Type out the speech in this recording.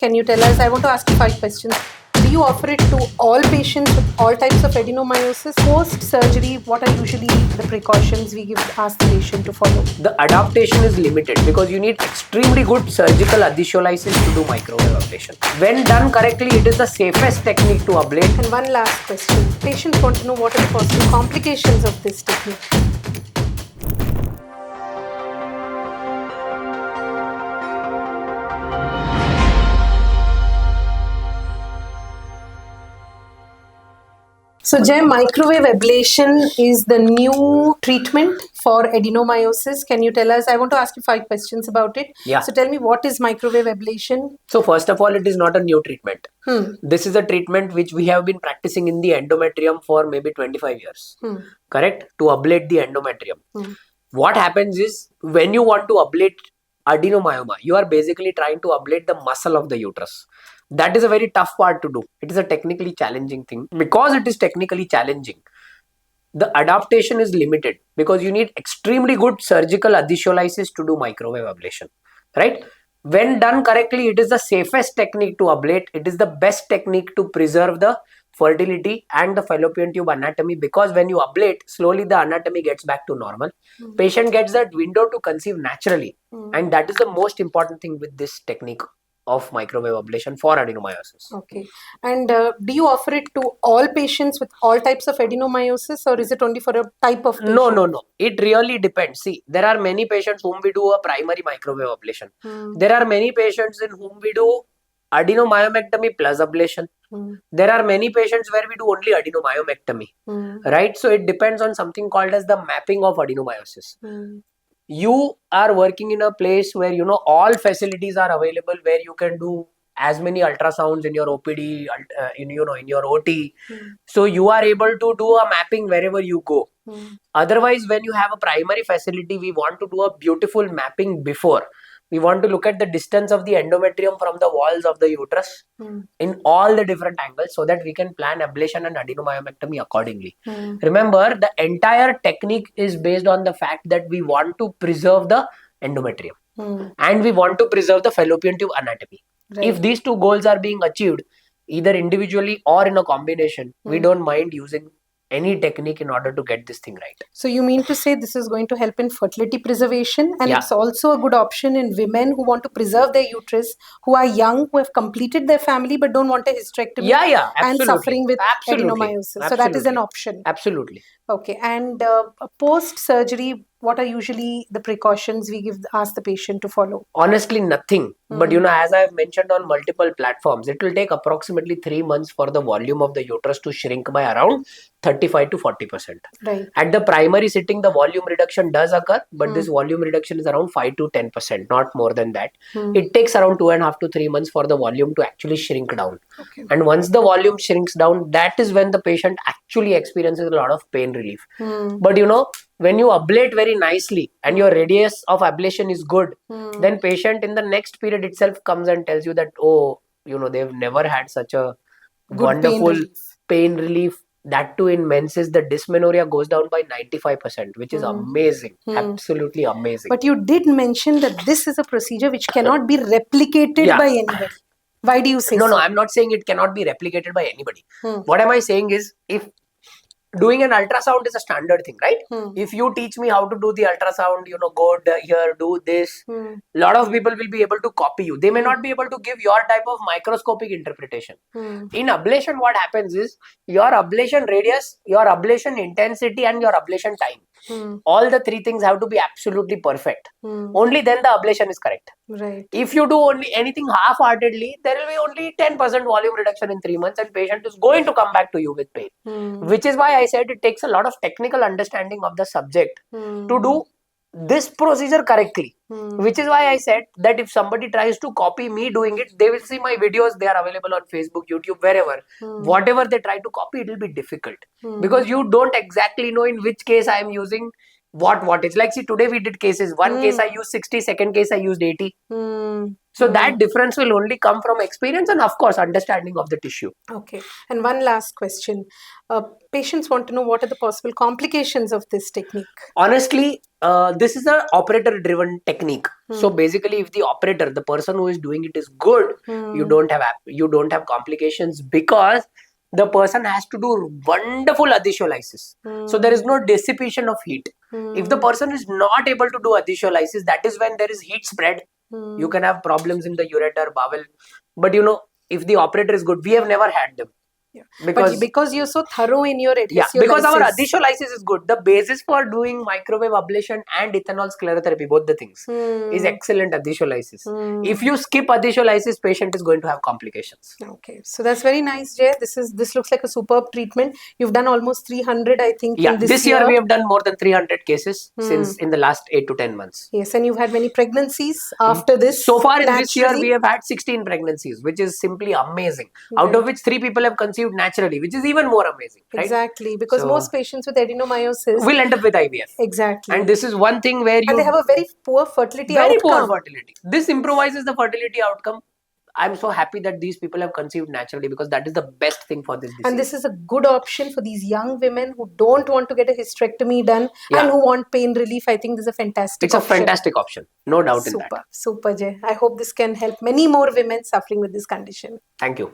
Can you tell us? I want to ask you 5 questions. Do you offer it to all patients with all types of adenomyosis? Post-surgery, what are usually the precautions we ask the patient to follow? The adaptation is limited because you need extremely good surgical adhesiolysis to do microwave ablation. When done correctly, it is the safest technique to ablate. And one last question. Patients want to know what are the possible complications of this technique. So, Jay, microwave ablation is the new treatment for adenomyosis. Can you tell us? I want to ask you 5 questions about it. Yeah. So, tell me, what is microwave ablation? So first of all, it is not a new treatment. This is a treatment which we have been practicing in the endometrium for maybe 25 years. Correct? To ablate the endometrium. What happens is when you want to ablate adenomyoma, you are basically trying to ablate the muscle of the uterus. That is a very tough part to do. It is a technically challenging thing. Because it is technically challenging, the adaptation is limited because you need extremely good surgical adhesiolysis to do microwave ablation. Right? When done correctly, it is the safest technique to ablate. It is the best technique to preserve the fertility and the fallopian tube anatomy, because when you ablate, slowly the anatomy gets back to normal. Patient gets that window to conceive naturally. And that is the most important thing with this technique of microwave ablation for adenomyosis. Okay. And do you offer it to all patients with all types of adenomyosis, or is it only for a type of patient? No. It really depends. See, there are many patients whom we do a primary microwave ablation. There are many patients in whom we do adenomyomectomy plus ablation. There are many patients where we do only adenomyomectomy. Right? So it depends on something called as the mapping of adenomyosis. You are working in a place where all facilities are available, where you can do as many ultrasounds in your OPD, in your OT. So you are able to do a mapping wherever you go. Otherwise, when you have a primary facility, we want to do a beautiful mapping before. We want to look at the distance of the endometrium from the walls of the uterus in all the different angles, so that we can plan ablation and adenomyomectomy accordingly. Remember, the entire technique is based on the fact that we want to preserve the endometrium and we want to preserve the fallopian tube anatomy. Right. If these two goals are being achieved, either individually or in a combination, we don't mind using any technique in order to get this thing right. So you mean to say this is going to help in fertility preservation, and it's also a good option in women who want to preserve their uterus, who are young, who have completed their family but don't want a hysterectomy, and suffering with adenomyosis. So that is an option. Absolutely. Okay. And post-surgery, what are usually the precautions we ask the patient to follow? Honestly, nothing. But as I have mentioned on multiple platforms, it will take approximately 3 months for the volume of the uterus to shrink by around 35 to 40%. Right. At the primary sitting, the volume reduction does occur, but this volume reduction is around 5 to 10%, not more than that. It takes around 2.5 to 3 months for the volume to actually shrink down. Okay. And once the volume shrinks down, that is when the patient actually experiences a lot of pain relief. But when you ablate very nicely and your radius of ablation is good, then patient in the next period itself comes and tells you that, they've never had such a Good wonderful pain relief. That too in menses, the dysmenorrhea goes down by 95%, which is amazing. Absolutely amazing. But you did mention that this is a procedure which cannot be replicated by anybody. Why do you say so? No, I'm not saying it cannot be replicated by anybody. What am I saying is, if doing an ultrasound is a standard thing, right? If you teach me how to do the ultrasound, go here, do this, a lot of people will be able to copy you. They may not be able to give your type of microscopic interpretation. In ablation, what happens is, your ablation radius, your ablation intensity, and your ablation time, all the three things have to be absolutely perfect. Only then the ablation is correct. Right. If you do only anything half-heartedly, there will be only 10% volume reduction in 3 months, and patient is going to come back to you with pain. Which is why I said it takes a lot of technical understanding of the subject to do this procedure correctly. Which is why I said that if somebody tries to copy me doing it, they will see my videos. They are available on Facebook, YouTube, wherever. Whatever they try to copy, it will be difficult because you don't exactly know in which case I am using what it's like. See, today we did cases. One case I used 60, second case I used 80. So that difference will only come from experience and of course understanding of the tissue. Okay. And one last question. Patients want to know what are the possible complications of this technique. Honestly, this is an operator driven technique. So basically, if the operator, the person who is doing it is good, you don't have complications, because the person has to do wonderful adhesiolysis. So there is no dissipation of heat. If the person is not able to do adhesiolysis, that is when there is heat spread. You can have problems in the ureter, bowel. But if the operator is good, we have never had them. Yeah. Because you're so thorough in your adhesiolysis. Yeah, because our adhesiolysis is good. The basis for doing microwave ablation and ethanol sclerotherapy, both the things, is excellent adhesiolysis. If you skip adhesiolysis, patient is going to have complications. Okay, so that's very nice, Jay. This looks like a superb treatment. You've done almost 300, I think. Yeah, this year we have done more than 300 cases since in the last 8 to 10 months. Yes, and you've had many pregnancies after this. So far in this year, we have had 16 pregnancies, which is simply amazing. Out of which 3 people have conceived naturally, which is even more amazing. Right? Exactly, because most patients with adenomyosis will end up with IVF. Exactly. And this is one thing where and they have a very poor fertility outcome. Very poor fertility. This improvises the fertility outcome. I'm so happy that these people have conceived naturally, because that is the best thing for this disease. And this is a good option for these young women who don't want to get a hysterectomy done and who want pain relief. I think this is a fantastic option. It's a fantastic option. No doubt in that. Super, Jay. I hope this can help many more women suffering with this condition. Thank you.